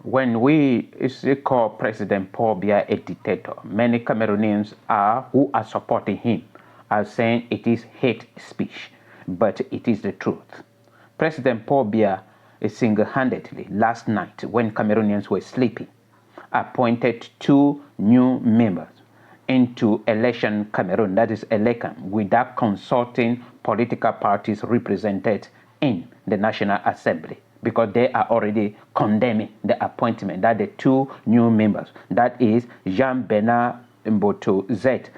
When we call President Paul Biya a dictator, many Cameroonians who are supporting him are saying it is hate speech, but it is the truth. President Paul Biya single-handedly last night, when Cameroonians were sleeping, appointed 2 new members into Election Cameroon, that is ELECAM, without consulting political parties represented in the National Assembly, because they are already condemning the appointment that the 2 new members, that is Jean-Bernard Mboto Z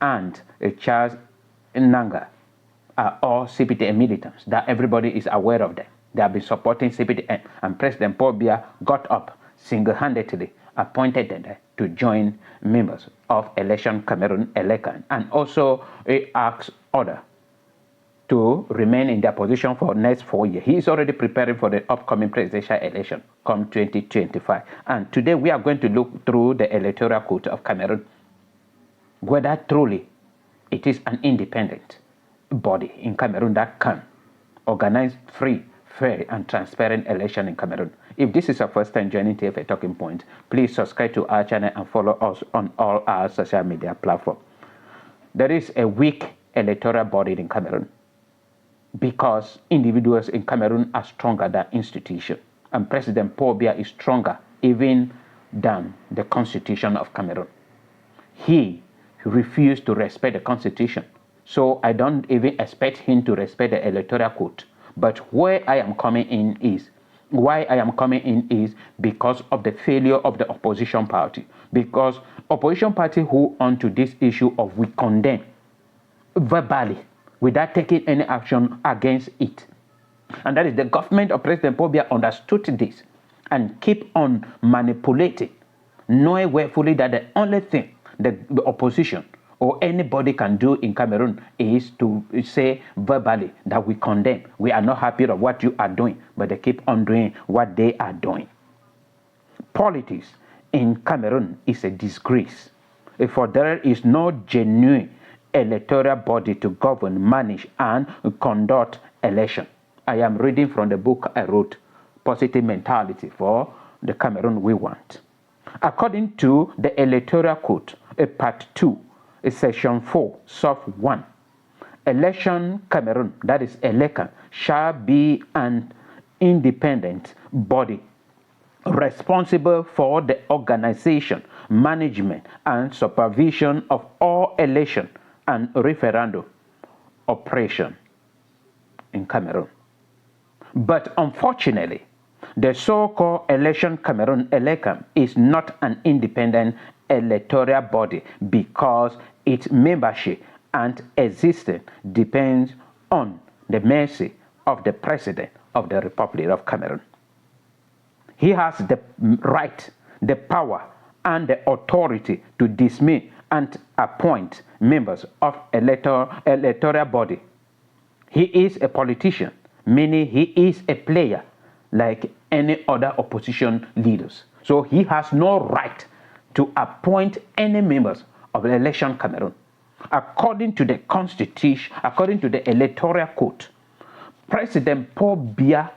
and Charles Nanga, are all CPTM militants, that everybody is aware of them. They have been supporting CPTM, and President Paul Biya got up single-handedly, appointed them to join members of Election Cameroon ELECAM, and also asked others to remain in their position for next 4 years. He is already preparing for the upcoming presidential election come 2025. And today we are going to look through the Electoral Code of Cameroon, whether truly it is an independent body in Cameroon that can organize free, fair, and transparent election in Cameroon. If this is your first time joining TFA Talking Point, please subscribe to our channel and follow us on all our social media platforms. There is a weak electoral body in Cameroon because individuals in Cameroon are stronger than institutions, and President Paul Biya is stronger even than the Constitution of Cameroon. He refused to respect the Constitution, so I don't even expect him to respect the Electoral Code. But why I am coming in is because of the failure of the opposition party. Because opposition party who onto this issue of we condemn verbally without taking any action against it. And that is the government of President Paul Biya understood this and keep on manipulating, knowing willfully that the only thing the opposition or anybody can do in Cameroon is to say verbally that we condemn. We are not happy with what you are doing, but they keep on doing what they are doing. Politics in Cameroon is a disgrace, for there is no genuine electoral body to govern, manage, and conduct election. I am reading from the book I wrote, Positive Mentality for the Cameroon We Want. According to the Electoral Code, Part 2, Section 4, Sub 1, Election Cameroon, that is ELECAM, shall be an independent body responsible for the organization, management, and supervision of all election and referendum operation in Cameroon. But unfortunately, the so-called Election Cameroon ELECAM is not an independent electoral body because its membership and existence depends on the mercy of the President of the Republic of Cameroon. He has the right, the power, and the authority to dismiss and appoint members of electoral body. He is a politician, meaning he is a player like any other opposition leaders. So he has no right to appoint any members of the Election Cameroon. According to the Constitution, according to the Electoral Code, President Paul Biya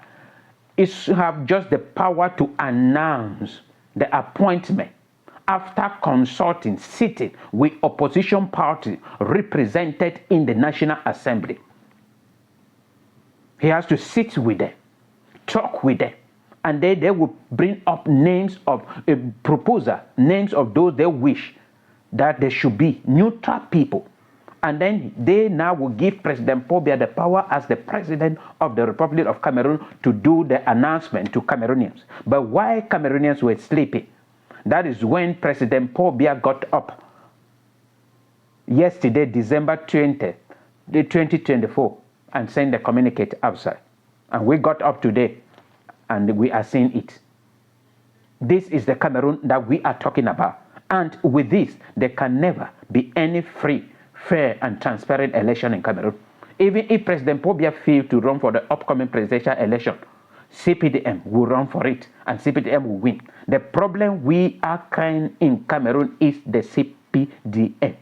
have just the power to announce the appointment after consulting, sitting with opposition parties represented in the National Assembly. He has to sit with them, talk with them, and they will bring up names of a proposer, names of those they wish that they should be neutral people. And then they now will give President Paul Biya the power as the President of the Republic of Cameroon to do the announcement to Cameroonians. But while Cameroonians were sleeping, that is when President Paul Biya got up yesterday, December 20th, 2024, and sent the communique outside. And we got up today, and we are seeing it. This is the Cameroon that we are talking about. And with this, there can never be any free, fair, and transparent election in Cameroon. Even if President Paul Biya failed to run for the upcoming presidential election, CPDM will run for it, and CPDM will win. The problem we are crying in Cameroon is the CPDM.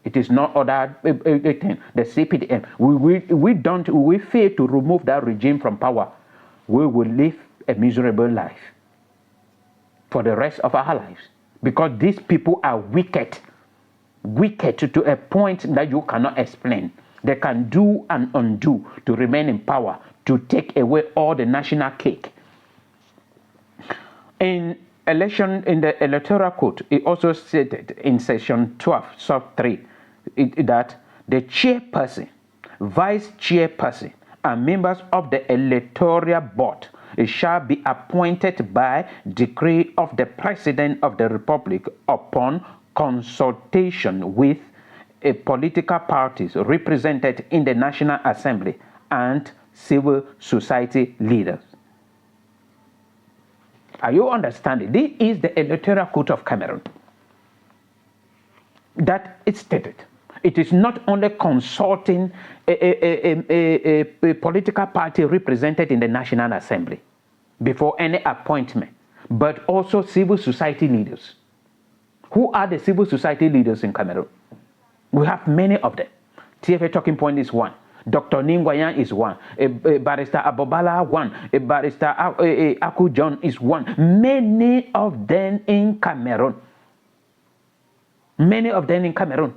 It is not other thing. The CPDM. We fail to remove that regime from power. We will live a miserable life. for the rest of our lives. Because these people are wicked to a point that you cannot explain. They can do and undo to remain in power, to take away all the national cake. In the Electoral Code, it also stated in section 12, sub 3, that the chairperson, vice chairperson, and members of the electoral board shall be appointed by decree of the President of the Republic upon consultation with political parties represented in the National Assembly and civil society leaders. Are you understanding? This is the Electoral Code of Cameroon. That is stated. It is not only consulting a political party represented in the National Assembly before any appointment, but also civil society leaders. Who are the civil society leaders in Cameroon? We have many of them. TFA Talking Point is one. Dr. Ningwayan is one. Barrister Abobala one. Barrister Aku John is one. Many of them in Cameroon. Many of them in Cameroon.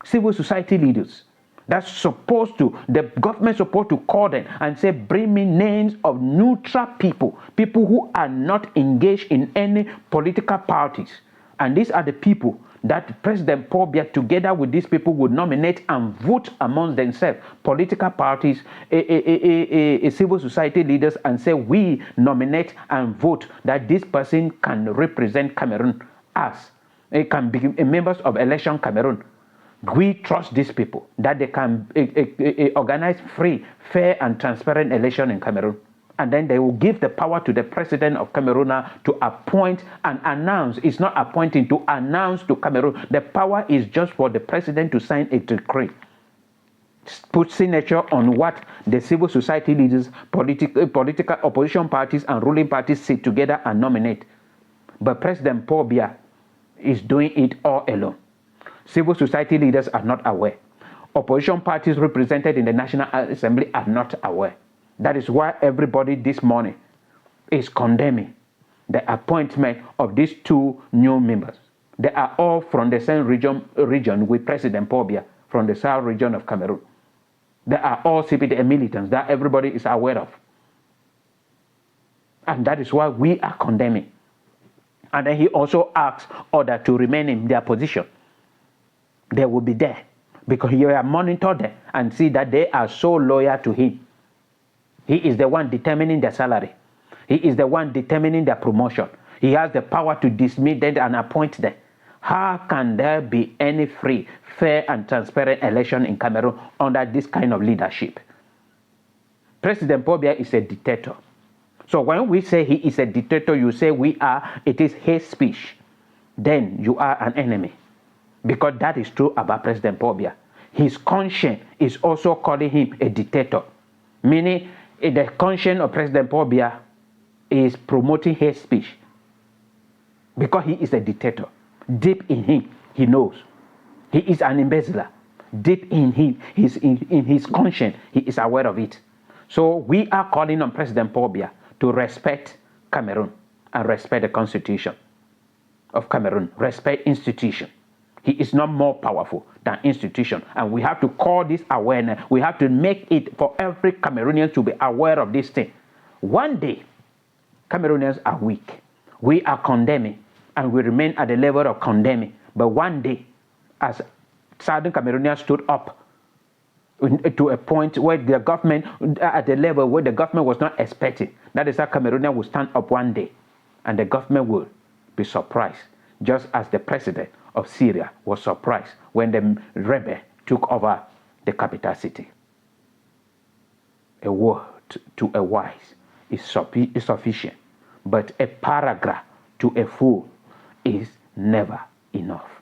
Civil society leaders. That's supposed to, the government supposed to call them and say, bring me names of neutral people. People who are not engaged in any political parties. And these are the people that President Paul Biya, together with these people, would nominate and vote amongst themselves, political parties, civil society leaders, and say, we nominate and vote that this person can represent Cameroon as, can be members of Election Cameroon. We trust these people that they can organize free, fair, and transparent election in Cameroon. And then they will give the power to the president of Cameroon to appoint and announce. It's not appointing, to announce to Cameroon. The power is just for the president to sign a decree. Put signature on what the civil society leaders, political opposition parties, and ruling parties sit together and nominate. But President Paul Biya is doing it all alone. Civil society leaders are not aware. Opposition parties represented in the National Assembly are not aware. That is why everybody this morning is condemning the appointment of these two new members. They are all from the same region with President Paul Biya, from the south region of Cameroon. They are all CPDM militants that everybody is aware of. And that is why we are condemning. And then he also asks others to remain in their position. They will be there because he will monitor them and see that they are so loyal to him. He is the one determining their salary. He is the one determining their promotion. He has the power to dismiss them and appoint them. How can there be any free, fair, and transparent election in Cameroon under this kind of leadership? President Paul Biya is a dictator. So when we say he is a dictator, you say it is hate speech. Then you are an enemy. Because that is true about President Paul Biya. His conscience is also calling him a dictator. Meaning, the conscience of President Paul Biya is promoting hate speech. Because he is a dictator. Deep in him, he knows. He is an embezzler. Deep in him, in his conscience, he is aware of it. So we are calling on President Paul Biya to respect Cameroon and respect the Constitution of Cameroon, respect institution. He is not more powerful than institution. And we have to call this awareness. We have to make it for every Cameroonian to be aware of this thing. One day, Cameroonians are weak. We are condemning, and we remain at the level of condemning. But one day, as Southern Cameroonians stood up to a point where the government, at the level where the government was not expecting, that is how Cameroonians will stand up one day, and the government will be surprised, just as the president of Syria was surprised when the rebel took over the capital city. A word to a wise is sufficient, but a paragraph to a fool is never enough.